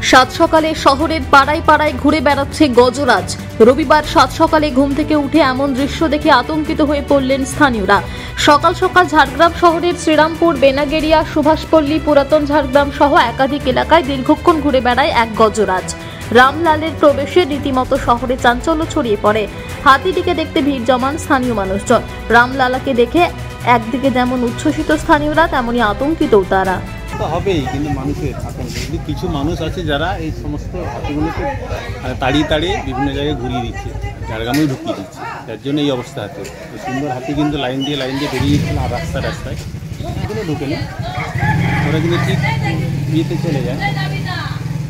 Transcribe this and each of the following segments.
সাত সকালে শহরের পাড়ায় পাড়ায় ঘুরে বেড়াচ্ছে গজরাজ। রবিবার সাত সকালে ঘুম থেকে উঠে এমন দৃশ্য দেখে আতঙ্কিত হয়ে পড়লেন স্থানীয়রা। সকাল সকাল ঝাড়গ্রাম শহরের শ্রীরামপুর, বেনাগেরিয়া, সুভাষপল্লী, পুরাতন ঝাড়গ্রাম সহ একাধিক এলাকায় দীর্ঘক্ষণ ঘুরে বেড়ায় এক গজরাজ। রামলালের প্রবেশে রীতিমতো শহরে চাঞ্চল্য ছড়িয়ে পড়ে। হাতিটিকে দেখতে ভিড় জমান স্থানীয় মানুষজন। রামলালাকে দেখে একদিকে যেমন উচ্ছ্বসিত স্থানীয়রা, তেমনি আতঙ্কিতও তারা। হবেই, কিন্তু মানুষের আতঙ্ক, কিন্তু কিছু মানুষ আছে যারা এই সমস্ত হাতিগুলোকে তাড়িয়ে তাড়িয়ে বিভিন্ন জায়গায় ঘুরিয়ে দিচ্ছে, ঝাড়গ্রামেও ঢুকিয়ে দিচ্ছে। তার জন্য এই অবস্থা আছে। সুন্দর হাতি কিন্তু লাইন দিয়ে বেরিয়ে গেছিল রাস্তায় এগুলো ঢুকে না, ওরা কিন্তু ঠিক বিয়েতে চলে যায়।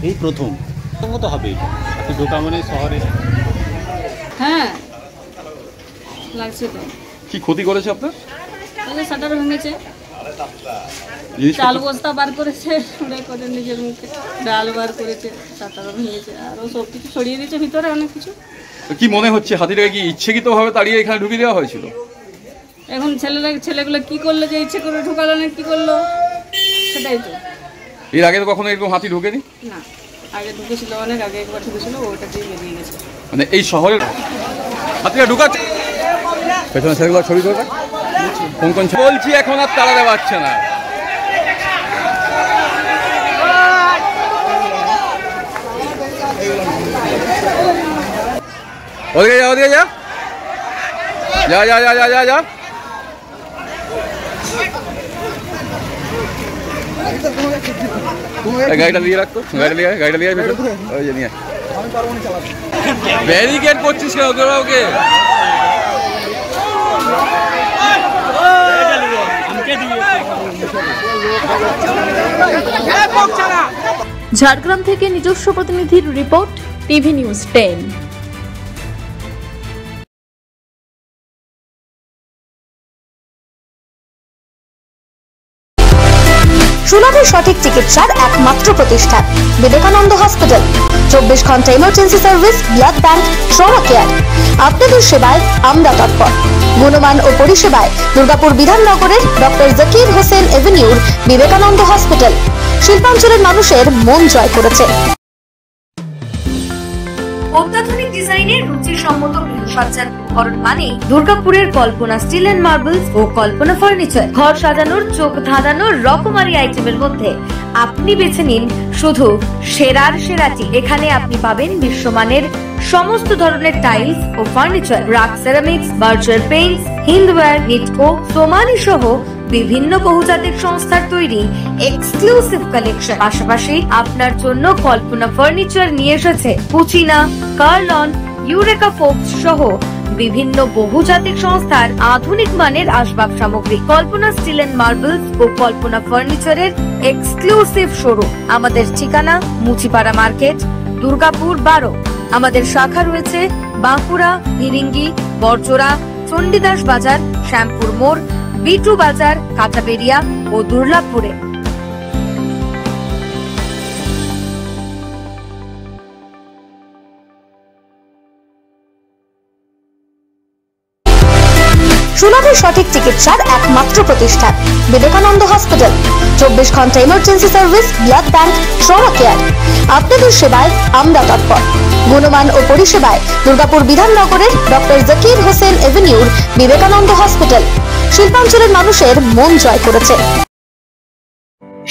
এই প্রথম তো হবেই, হাতি ঢোকা মানে শহরে। হ্যাঁ লাগছে তো। কি ক্ষতি করেছে আপনার? শাটার ভেঙেছে, চাল বস্তা বার করেছে, নিজের মুখে ডাল বার করেছে, শাটারও ভেঙেছে, আরও সব কিছু ছড়িয়ে দিয়েছে ভিতরে অনেক কিছু। কি মনে হচ্ছে হাতিটাকে কি ইচ্ছাকৃতভাবে তাড়িয়ে এখানে ঢুকিয়ে দেওয়া হয়েছিল? এখন ছেলেগুলো কি করলো যে ইচ্ছে করে ঢুকালো না কি করলো সেটাই তো। এর আগে তো কখনো এরকম হাতি ঢোকেনি? না, আগে ঢুকেছিল, অনেক আগে একবার ঢুকেছিল, ওটা দিয়ে বেরিয়ে গেছে। মানে এই শহরের হাতিটা ঢুকাচ্ছে পেছনে ছেলেগুলো ছবি করবে কোন বলছি, এখন আর তাড়া দেওয়া যাচ্ছে না। ওদিকে যা গাড়িটা দিয়ে রাখতো, গাড়িটা নিয়ে ব্যারিকেড করছিস কেন ওকে? ঝাড়গ্রাম থেকে নিজস্ব প্রতিনিধির রিপোর্ট, টিভি নিউজ 10। সুলভে সঠিক চিকিৎসার একমাত্র প্রতিষ্ঠান বিবেকানন্দ হসপিটাল। 24 ঘন্টা emergency service, blood bank, trauma care. আপনাদের সেবায় আমরা তৎপর। গুণমান ও পরিষেবায় দুর্গাপুর বিধাননগরের ডক্টর জাকির হোসেন এভিনিউর বিবেকানন্দ হসপিটাল শিল্পাঞ্চলের মানুষের মন জয় করেছে। অত্যাধুনিক ডিজাইনের রুচিসম্মত গৃহসজ্জার উপকরণ মানে দুর্গাপুরের কল্পনা স্টিল এন্ড মার্বেলস ও কল্পনা ফার্নিচার। ঘর সাজানোর, চোখ ধাঁধানোর রকমারি আইটেমের মধ্যে আপনি বেছে নিন শুধু সেরার সেরাটি। এখানে আপনি পাবেন বিশ্বমানের সমস্ত ধরনের টাইলস ও furniture, RAK ceramics, Berger paints, Hindware, Nitco, Somany সহ বিভিন্ন বহুজাতিক সংস্থার তৈরি এক্সক্লুসিভ কালেকশন। পাশাপাশি আপনার জন্য কল্পনা ফার্নিচার নিয়ে এসেছে পুচিনা, কার্লন, ইউরেকা ফোকস সহ বিভিন্ন বহুজাতিক সংস্থার আধুনিক মানের আসবাব সামগ্রী। কল্পনা স্টিল এন্ড মার্বেলস ও কল্পনা ফার্নিচারের এক্সক্লুসিভ শোরুম। আমাদের ঠিকানা মুচিপাড়া মার্কেট, দুর্গাপুর 12। আমাদের শাখা রয়েছে বাঁকুড়া, ফিরিঙ্গি, বড়জোড়া, চণ্ডীদাস বাজার, শ্যামপুর মোড়, বিটু বাজার, কাঁচাবেড়িয়া ও দুর্লাভপুরে। সুলভে সঠিক চিকিৎসার একমাত্র প্রতিষ্ঠান বিবেকানন্দ হসপিটাল। 24 ঘন্টা emergency service, blood bank, trauma care. আপনাদের সেবায় আমরা তৎপর। গুণমান ও পরিষেবায় দুর্গাপুর বিধাননগরের ডক্টর জাকির হোসেন এভিনিউর বিবেকানন্দ হসপিটাল শিল্পাঞ্চলের মানুষের মন জয় করেছে।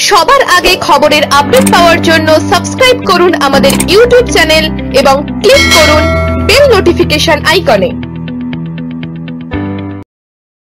সবার আগে খবরের আপডেট পাওয়ার জন্য সাবস্ক্রাইব করুন আমাদের ইউটিউব চ্যানেল এবং ক্লিক করুন বেল নোটিফিকেশন আইকনে।